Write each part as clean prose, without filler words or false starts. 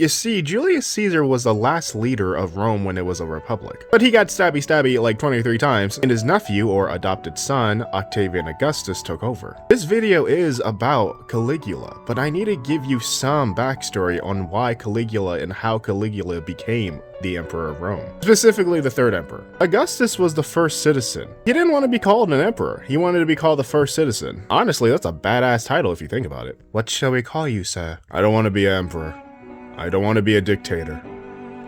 You see, Julius Caesar was the last leader of Rome when it was a republic. But he got stabby like 23 times, and his nephew or adopted son, Octavian Augustus, took over. This video is about Caligula, but I need to give you some backstory on why Caligula and how Caligula became the Emperor of Rome, specifically the third emperor. Augustus was the first citizen. He didn't want to be called an emperor. He wanted to be called the first citizen. Honestly, that's a badass title if you think about it. What shall we call you, sir? I don't want to be an emperor. I don't want to be a dictator.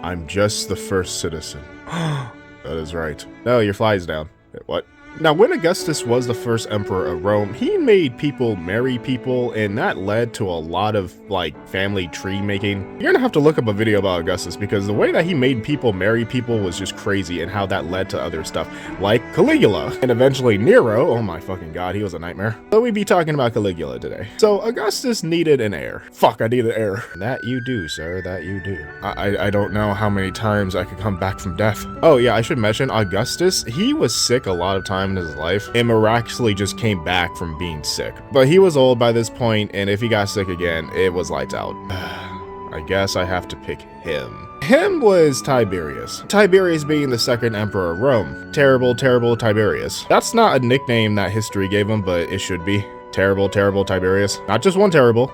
I'm just the first citizen. That is right. No, your fly's down. What? Now, when Augustus was the first emperor of Rome, he made people marry people, and that led to a lot of, like, family tree making. You're gonna have to look up a video about Augustus, because the way that he made people marry people was just crazy, and how that led to other stuff, like Caligula, and eventually Nero. Oh my fucking god, he was a nightmare. So we'd be talking about Caligula today. So Augustus needed an heir. Fuck, I need an heir. That you do, sir, that you do. I don't know how many times I could come back from death. Oh yeah, I should mention, Augustus, he was sick a lot of times in his life and miraculously just came back from being sick. But he was old by this point, and if he got sick again, it was lights out. I guess I have to pick him. Him was Tiberius. Tiberius being the second emperor of Rome. Terrible, terrible Tiberius. That's not a nickname that history gave him, but it should be. Terrible, terrible Tiberius. Not just one terrible.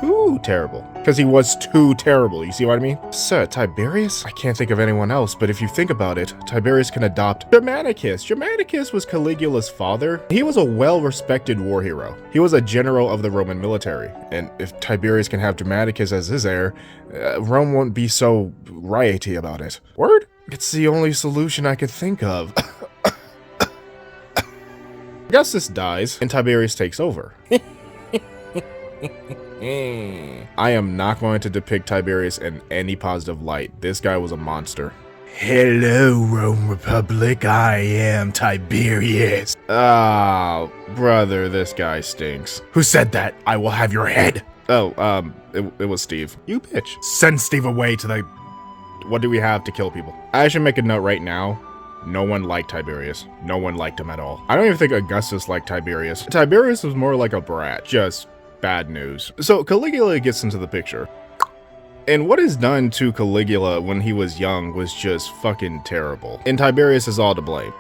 Too terrible, because he was too terrible. You see what I mean? Sir, Tiberius? I can't think of anyone else, but if you think about it, Tiberius can adopt Germanicus. Germanicus was Caligula's father. He was a well-respected war hero. He was a general of the Roman military, and if Tiberius can have Germanicus as his heir, Rome won't be so rioty about it. Word? It's the only solution I could think of. Augustus dies, and Tiberius takes over. I am not going to depict Tiberius in any positive light. This guy was a monster. Hello, Rome Republic. I am Tiberius. Ah, brother, this guy stinks. Who said that? I will have your head. Oh, it was Steve. You bitch. Send Steve away to the... What do we have to kill people? I should make a note right now. No one liked Tiberius. No one liked him at all. I don't even think Augustus liked Tiberius. Tiberius was more like a brat. Just... bad news. So Caligula gets into the picture. And what is done to Caligula when he was young was just fucking terrible. And Tiberius is all to blame.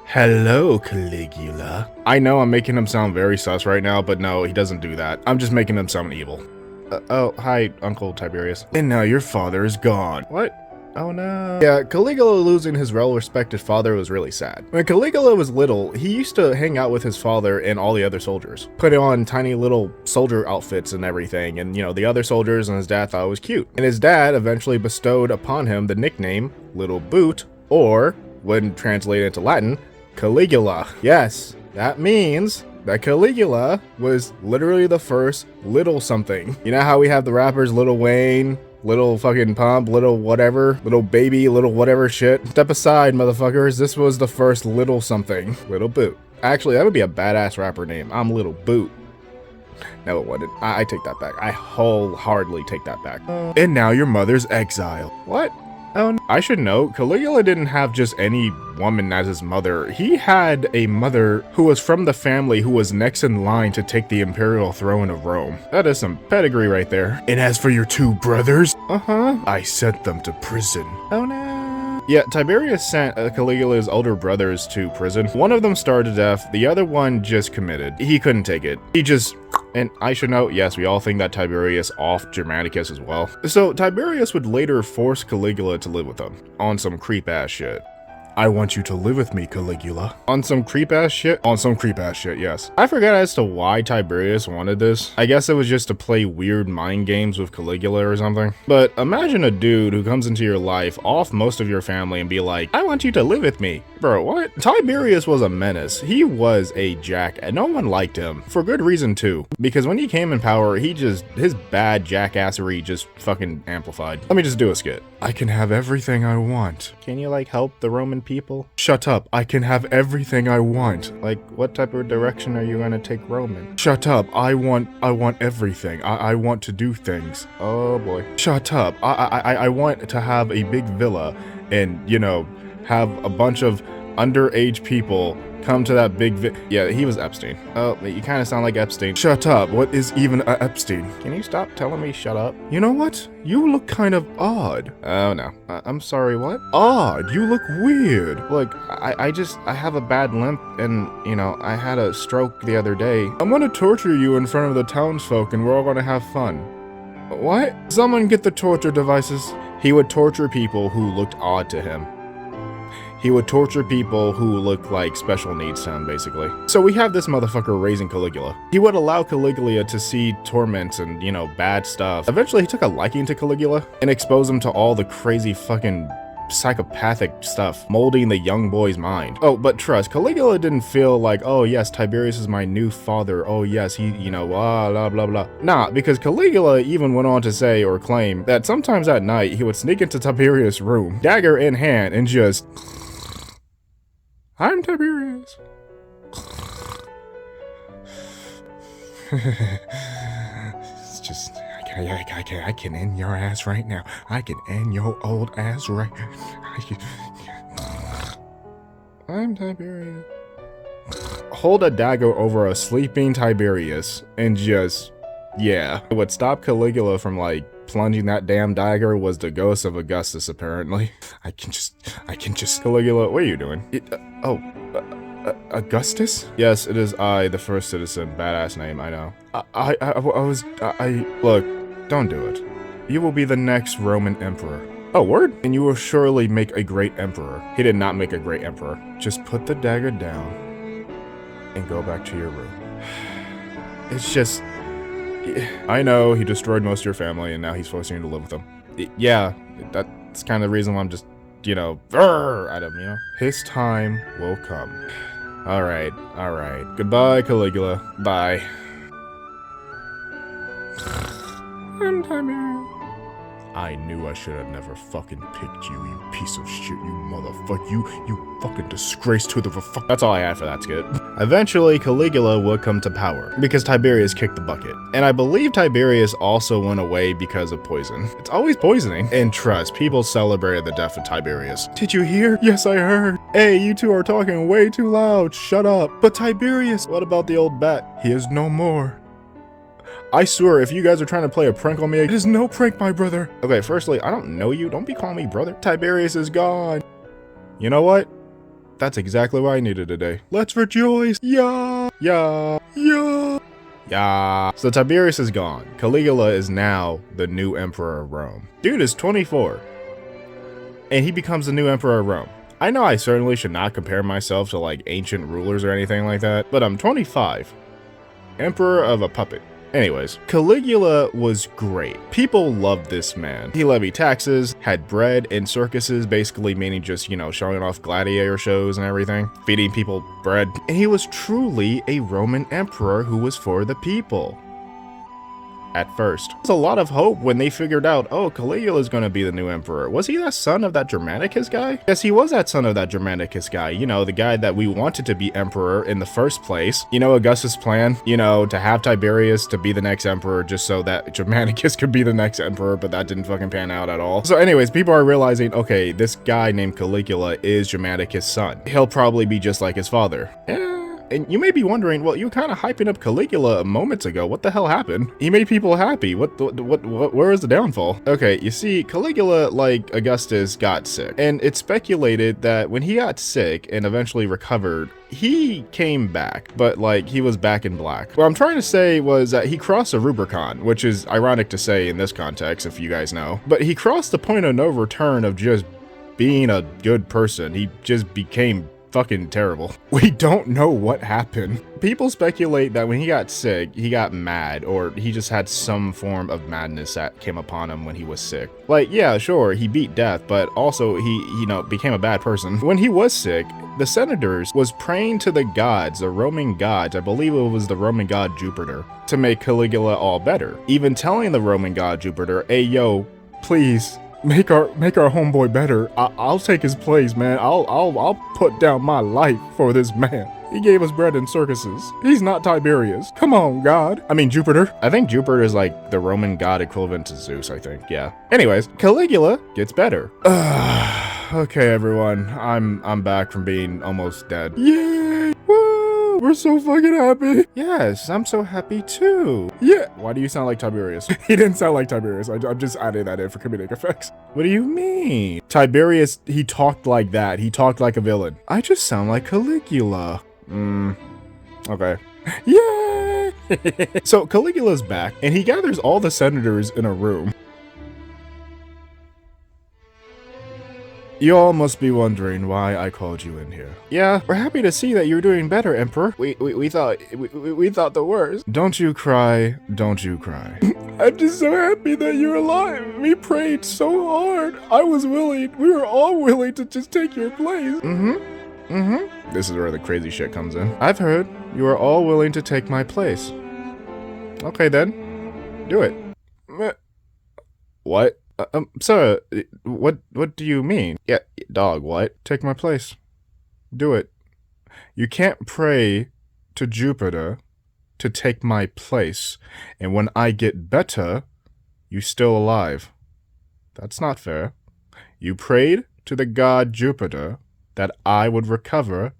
Hello, Caligula. I know I'm making him sound very sus right now, but no, he doesn't do that. I'm just making him sound evil. Oh, hi, Uncle Tiberius. And now your father is gone. What? Oh no. Yeah, Caligula losing his well-respected father was really sad. When Caligula was little, he used to hang out with his father and all the other soldiers. Put on tiny little soldier outfits and everything, and you know, the other soldiers and his dad thought it was cute. And his dad eventually bestowed upon him the nickname Little Boot, or, when translated into Latin, Caligula. Yes, that means that Caligula was literally the first little something. You know how we have the rappers Lil Wayne, Little fucking Pump, Little whatever, Little Baby, Little whatever shit? Step aside, motherfuckers. This was the first little something. Little Boot. Actually, that would be a badass rapper name. I'm Little Boot. No, it wouldn't. I take that back. I wholeheartedly take that back. And now your mother's exiled. What? Oh, no. I should note, Caligula didn't have just any woman as his mother. He had a mother who was from the family who was next in line to take the imperial throne of Rome. That is some pedigree right there. And as for your two brothers, I sent them to prison. Oh no. Yeah, Tiberius sent Caligula's older brothers to prison. One of them starved to death, the other one just committed. He couldn't take it. He just... And I should note, yes, we all think that Tiberius offed Germanicus as well. So Tiberius would later force Caligula to live with him, on some creep-ass shit. I want you to live with me, Caligula. On some creep-ass shit? On some creep-ass shit, yes. I forget as to why Tiberius wanted this. I guess it was just to play weird mind games with Caligula or something. But imagine a dude who comes into your life, off most of your family, and be like, I want you to live with me. Bro, what? Tiberius was a menace. He was a jack, and no one liked him. For good reason, too. Because when he came in power, his bad jackassery just fucking amplified. Let me just do a skit. I can have everything I want. Can you, like, help the Roman people? Shut up. I can have everything I want. Like, what type of direction are you gonna take Rome in? Shut up. I want everything. I want to do things. Oh boy. Shut up. I want to have a big villa and, you know, have a bunch of underage people come to that big yeah, he was Epstein. Oh, you kind of sound like Epstein. Shut up. What is even a Epstein? Can you stop telling me shut up? You know what? You look kind of odd. Oh no. I'm sorry, what? Odd. You look weird. Look, I have a bad limp and, you know, I had a stroke the other day. I'm gonna torture you in front of the townsfolk and we're all gonna have fun. What? Someone get the torture devices. He would torture people who looked odd to him. He would torture people who looked like special needs to him, basically. So we have this motherfucker raising Caligula. He would allow Caligula to see torment and, you know, bad stuff. Eventually, he took a liking to Caligula and exposed him to all the crazy fucking psychopathic stuff molding the young boy's mind. Oh, but trust, Caligula didn't feel like, oh yes, Tiberius is my new father. Oh yes, he, you know, blah, blah, blah. Nah, because Caligula even went on to say or claim that sometimes at night he would sneak into Tiberius' room, dagger in hand, and just... I'm Tiberius. It's just, I can end your ass right now. I can end your old ass right. I'm Tiberius. Hold a dagger over a sleeping Tiberius and just, yeah. What stopped Caligula from like plunging that damn dagger was the ghost of Augustus, apparently. I can just, Caligula, what are you doing? Augustus? Yes, it is I, the first citizen. Badass name, I know. Look, don't do it. You will be the next Roman emperor. Oh, word? And you will surely make a great emperor. He did not make a great emperor. Just put the dagger down and go back to your room. It's just... I know he destroyed most of your family and now he's forcing you to live with them. Yeah, that's kind of the reason why I'm just, you know, at him, you know? His time will come. Alright. Goodbye, Caligula. Bye. I'm Tiberius. I knew I should have never fucking picked you, you piece of shit, you motherfucker, you fucking disgrace to the fuck. That's all I had for that skit. Eventually, Caligula would come to power because Tiberius kicked the bucket. And I believe Tiberius also went away because of poison. It's always poisoning. And trust, people celebrated the death of Tiberius. Did you hear? Yes, I heard. Hey, you two are talking way too loud. Shut up. But Tiberius, what about the old bat? He is no more. I swear, if you guys are trying to play a prank on me, it is no prank, my brother. Okay, firstly, I don't know you. Don't be calling me brother. Tiberius is gone. You know what? That's exactly what I needed today. Let's rejoice. Yeah. So Tiberius is gone. Caligula is now the new emperor of Rome. Dude is 24. And he becomes the new emperor of Rome. I know I certainly should not compare myself to like ancient rulers or anything like that, but I'm 25. Emperor of a puppet. Anyways, Caligula was great. People loved this man. He levied taxes, had bread in circuses, basically meaning just, you know, showing off gladiator shows and everything, feeding people bread. And he was truly a Roman emperor who was for the people. At first. There's a lot of hope when they figured out, oh, Caligula is going to be the new emperor. Was he that son of that Germanicus guy? Yes, he was that son of that Germanicus guy. You know, the guy that we wanted to be emperor in the first place. You know, Augustus' plan, you know, to have Tiberius to be the next emperor just so that Germanicus could be the next emperor, but that didn't fucking pan out at all. So anyways, people are realizing, okay, this guy named Caligula is Germanicus' son. He'll probably be just like his father. And you may be wondering, well, you were kind of hyping up Caligula moments ago. What the hell happened? He made people happy. Where is the downfall? Okay, you see, Caligula, like Augustus, got sick. And it's speculated that when he got sick and eventually recovered, he came back, but like he was back in black. What I'm trying to say was that he crossed a Rubicon, which is ironic to say in this context, if you guys know. But he crossed the point of no return of just being a good person. He just became fucking terrible. We don't know what happened. People speculate that when he got sick, he got mad, or he just had some form of madness that came upon him when he was sick. Like, yeah, sure, he beat death, but also he, you know, became a bad person. When he was sick, the senators was praying to the gods, the Roman gods, I believe it was the Roman god Jupiter, to make Caligula all better. Even telling the Roman god Jupiter, hey, yo, please, make our homeboy better. I'll take his place, man. I'll put down my life for this man. He gave us bread in circuses. He's not Tiberius. Come on, God. I mean, Jupiter. I think Jupiter is like the Roman god equivalent to Zeus, I think. Yeah. Anyways, Caligula gets better. Okay, everyone. I'm back from being almost dead. Yay! We're so fucking happy. Yes, I'm so happy too. Yeah. Why do you sound like Tiberius? He didn't sound like Tiberius. I'm just adding that in for comedic effects. What do you mean? Tiberius, he talked like that. He talked like a villain. I just sound like Caligula. Okay. Yay! So Caligula's back, and he gathers all the senators in a room. You all must be wondering why I called you in here. Yeah, we're happy to see that you're doing better, Emperor. We thought the worst. Don't you cry, don't you cry. I'm just so happy that you're alive. We prayed so hard. We were all willing to just take your place. This is where the crazy shit comes in. I've heard you are all willing to take my place. Okay then, do it. What? Sir, what do you mean? Yeah, dog, what? Take my place. Do it. You can't pray to Jupiter to take my place, and when I get better, you're still alive. That's not fair. You prayed to the god Jupiter that I would recover,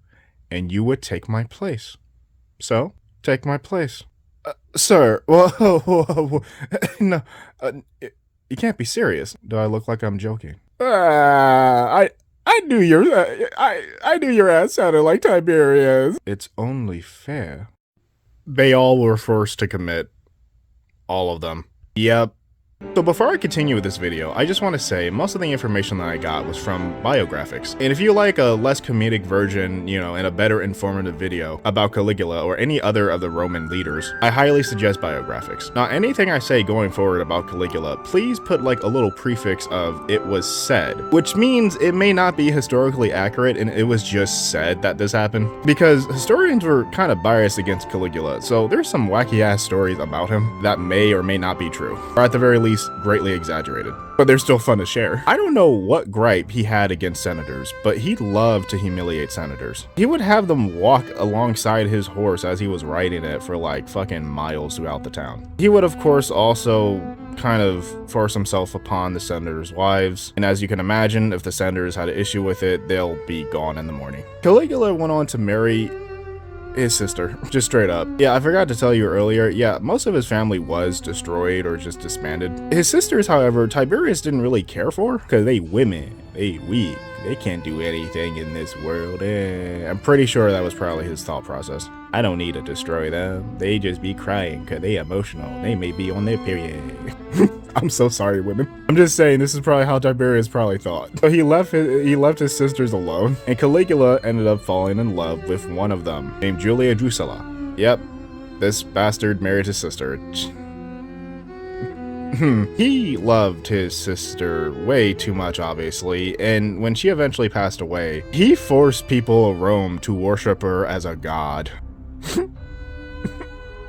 and you would take my place. So, take my place. Sir, whoa, no, you can't be serious. Do I look like I'm joking? I knew your ass sounded like Tiberius. It's only fair. They all were forced to commit. All of them. Yep. So before I continue with this video, I just want to say most of the information that I got was from biographics. And if you like a less comedic version, you know, and a better informative video about Caligula or any other of the Roman leaders, I highly suggest biographics. Now, anything I say going forward about Caligula, please put like a little prefix of "it was said," which means it may not be historically accurate and it was just said that this happened. Because historians were kind of biased against Caligula, so there's some wacky ass stories about him that may or may not be true, or at the very least, greatly exaggerated, but they're still fun to share. I don't know what gripe he had against senators, but he loved to humiliate senators. He would have them walk alongside his horse as he was riding it for like fucking miles throughout the town. He would of course also kind of force himself upon the senators' wives, and as you can imagine, if the senators had an issue with it, they'll be gone in the morning. Caligula went on to marry his sister, just straight up. Yeah, I forgot to tell you earlier, yeah, most of his family was destroyed or just disbanded. His sisters, however, Tiberius didn't really care for, because they women, they weak, they can't do anything in this world. I'm pretty sure that was probably his thought process. I don't need to destroy them, they just be crying because they emotional, they may be on their period. I'm so sorry, women. I'm just saying, this is probably how Tiberius probably thought. So he left his sisters alone, and Caligula ended up falling in love with one of them, named Julia Drusilla. Yep, this bastard married his sister. He loved his sister way too much, obviously, and when she eventually passed away, he forced people of Rome to worship her as a god.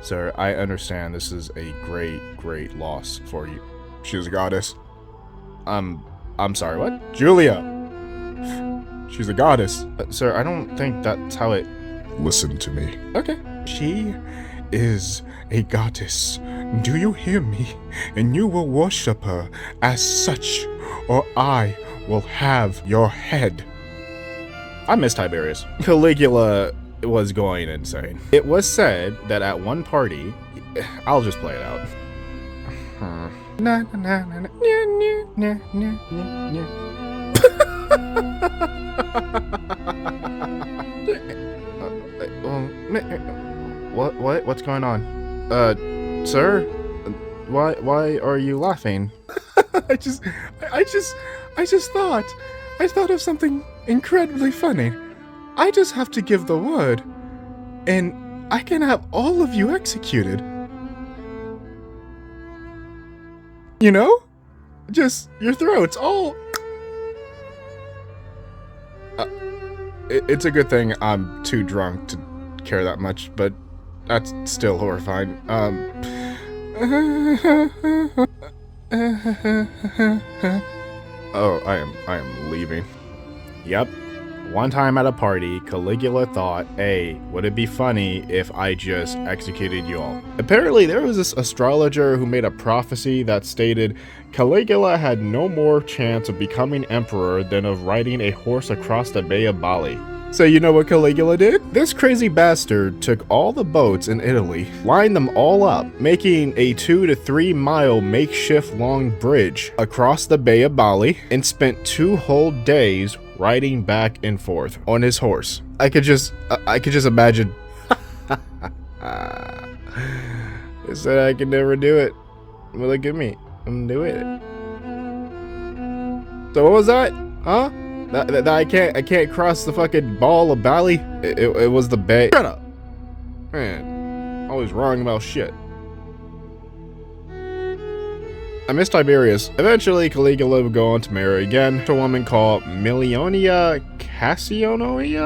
Sir, I understand this is a great loss for you. She's a goddess. I'm sorry, what? Julia! She's a goddess. Sir, I don't think that's how it... Listen to me. Okay. She is a goddess. Do you hear me? And you will worship her as such, or I will have your head. I miss Tiberius. Caligula was going insane. It was said that at one party, I'll just play it out. Na na na na na na na What's going on? Sir? Why are you laughing? I thought of something incredibly funny. I just have to give the word, and I can have all of you executed. You know? Just your throats, all... it's a good thing I'm too drunk to care that much, but that's still horrifying. Oh, I am leaving. Yep. One time at a party, Caligula thought, hey, would it be funny if I just executed you all? Apparently, there was this astrologer who made a prophecy that stated Caligula had no more chance of becoming emperor than of riding a horse across the Bay of Bali. So you know what Caligula did? This crazy bastard took all the boats in Italy, lined them all up, making a 2 to 3 mile makeshift long bridge across the Bay of Bali, and spent 2 whole days riding back and forth on his horse. I could just imagine. They said I could never do it. Well, look at me. I'm doing it. So what was that? Huh? That I can't cross the fucking ball of Bali? It was the bay. Shut up. Man, always wrong about shit. I miss Tiberius. Eventually, Caligula would go on to marry again to a woman called Milionia Caesonia.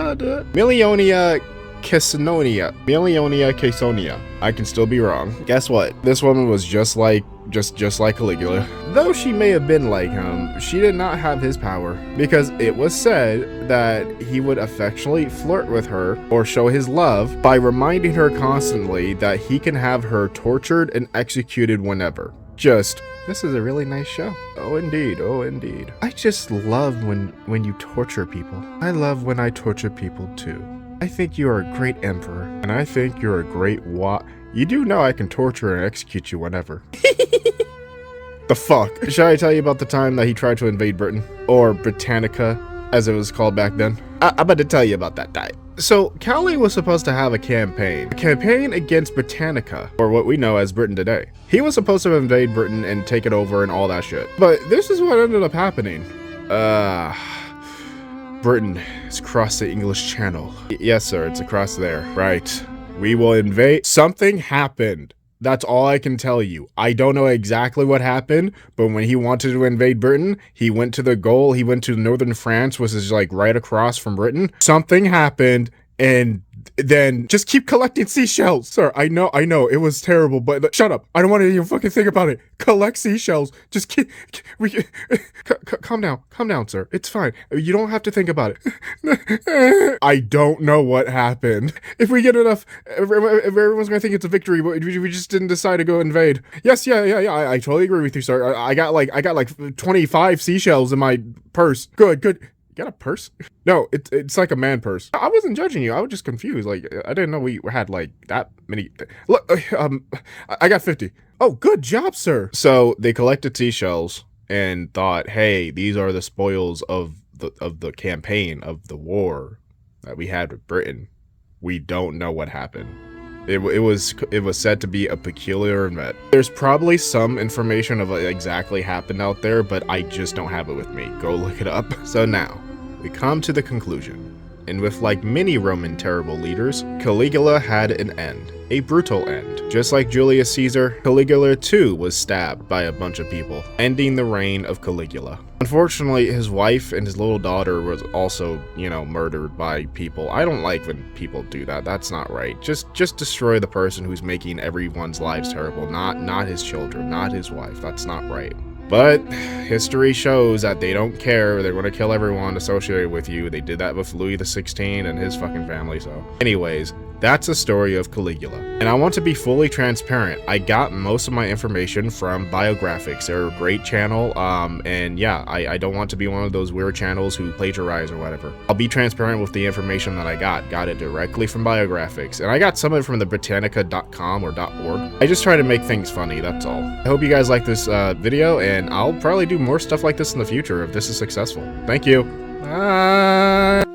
I can still be wrong. Guess what? This woman was just like Caligula. Though she may have been like him, she did not have his power, because it was said that he would affectionately flirt with her or show his love by reminding her constantly that he can have her tortured and executed whenever. This is a really nice show. Oh indeed, oh indeed. I just love when you torture people. I love when I torture people too. I think you are a great emperor, and I think you're a great You do know I can torture and execute you whenever. The fuck? Should I tell you about the time that he tried to invade Britain? Or Britannica, as it was called back then? I'm about to tell you about that time. So, Cali was supposed to have a campaign against Britannica, or what we know as Britain today. He was supposed to invade Britain and take it over and all that shit. But this is what ended up happening. Britain has crossed the English Channel. Yes, sir, it's across there. Right. We will invade. Something happened. That's all I can tell you. I don't know exactly what happened, but when he wanted to invade Britain, he went to the goal. He went to northern France, which is like right across from Britain. Something happened, and then just keep collecting seashells. Sir, I know, it was terrible, but shut up. I don't want to even fucking think about it. Collect seashells. Just calm down, sir. It's fine. You don't have to think about it. I don't know what happened. If we get enough, if everyone's gonna think it's a victory, but we just didn't decide to go invade. Yes, yeah. I totally agree with you, sir. I got like 25 seashells in my purse. Good. Got a purse? No, it's like a man purse. I wasn't judging you. I was just confused. Like, I didn't know we had like that many. Look, I got 50. Oh, good job, sir. So they collected seashells and thought, hey, these are the spoils of the campaign of the war that we had with Britain. We don't know what happened. It was said to be a peculiar event. There's probably some information of what exactly happened out there, but I just don't have it with me. Go look it up. So now, we come to the conclusion. And with like many Roman terrible leaders, Caligula had an end. A brutal end. Just like Julius Caesar, Caligula too was stabbed by a bunch of people, ending the reign of Caligula. Unfortunately, his wife and his little daughter was also, murdered by people. I don't like when people do that. That's not right. Just destroy the person who's making everyone's lives terrible, not his children, not his wife. That's not right. But history shows that they don't care. They're going to kill everyone associated with you. They did that with Louis XVI and his fucking family. So anyways, that's the story of Caligula. And I want to be fully transparent. I got most of my information from Biographics. They're a great channel. And yeah, I don't want to be one of those weird channels who plagiarize or whatever. I'll be transparent with the information that I got. Got it directly from Biographics. And I got some of it from the Britannica.com or .org. I just try to make things funny, that's all. I hope you guys like this video, and I'll probably do more stuff like this in the future if this is successful. Thank you. Bye.